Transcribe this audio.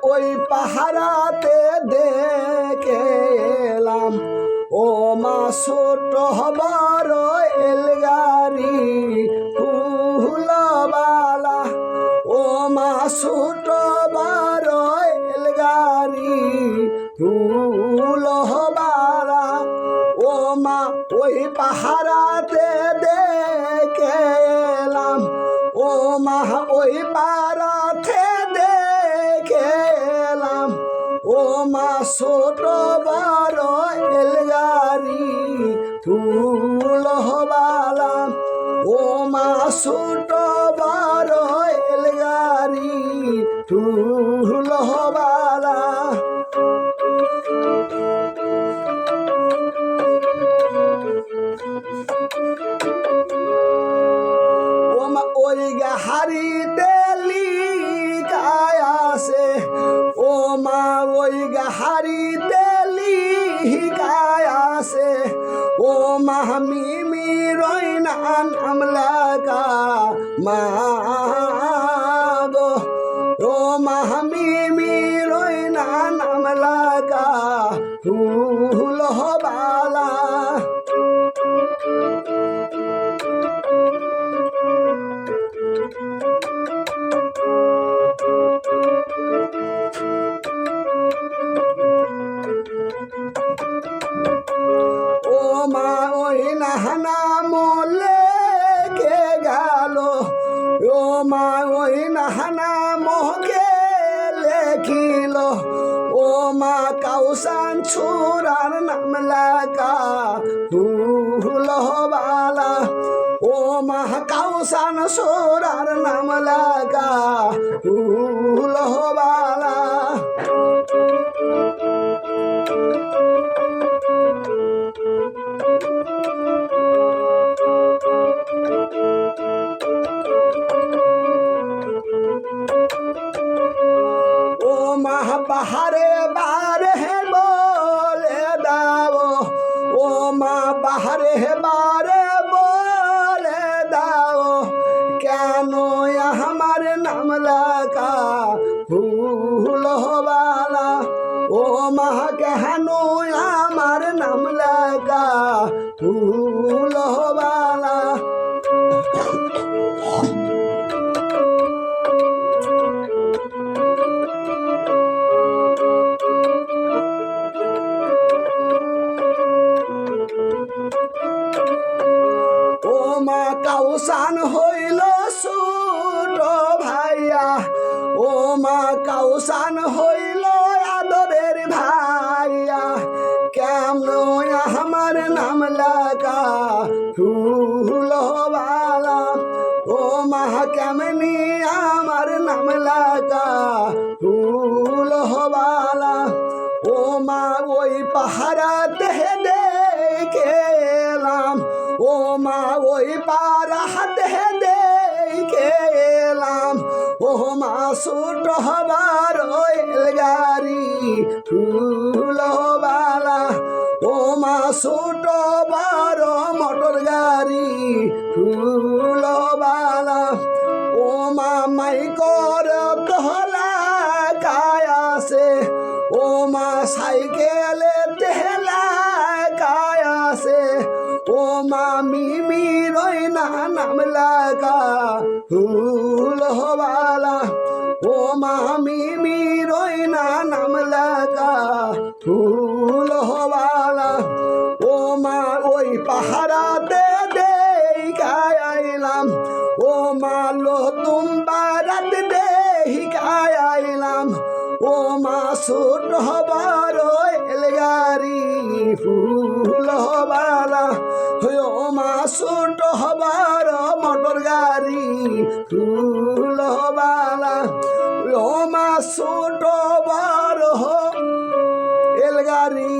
ওই পাহারাতে দেখলাম ও মা ছোট বড় এলগারি ফুলবালা ও মা ছোট বড় এলগারি ফুলবালা ও মা ওই পাহারাতে দেখলাম ও মা ওই পাহারাতে দেখলাম ও মা ছোট বড় এলগারি ফুলবালা ও মা ছোট বড় এলগারি ফুলবালা ওই গাহারিতে লিখায় আছে ও মা ওই গাহারিতে লিখায় আছে ও মা মিমি রইনান আমলাকা মা গো ও মা মিমি রইনান আমলাকা ফুলবালা ও মা ওই নাহানা মোলে কে গেল ও মা ওই নাহানা মোহকে লেখিল ও মা কাউসান ছুরার নাম লেখা ফুলবালা ও মা কাউসান ছুরার নাম লেখা ফুলবালা ও মা বাহারে বারে বলে দাও ও মা বাহারে বারে বলে দাও কেন আমার নাম লেখা ফুলবালা ও মা কেন আমার নাম লেখা ফুলবালা ও মা কাউসান হইল ছোট ভাইয়া ও মা কাউসান হইল আদরের ভাইয়া কেমন আমার নাম লেখা ফুলবালা ও মা কেমনি আমার নাম লেখা ফুলবালা ও মা ওই পাহারাতে দেখলাম ও মা ওই পাহারাতে দেখলাম ও মা ছোট বড় এলগারি ফুলবালা ও মা ছোট বড় মোটর গাড়ি ফুলবালা ও মা মাইকর তোলা কায় আছে ও মা সাইকেলে তেলা কায় আছে ও মা মিমি রইনা নাম লেখা ফুলবালা ও মা মিমি রইনা নাম লেখা ফুলবালা ও মা ওই পাহারাতে দেখায় আইলাম ও মা নতুন পাহারাতে দেখায় আইলাম ও মা ছোট বড় এলগারি ফুলবালা ও মা ছোট বড় মোটর গাড়ি ফুলবালা ও মা ছোট বড় এলগারি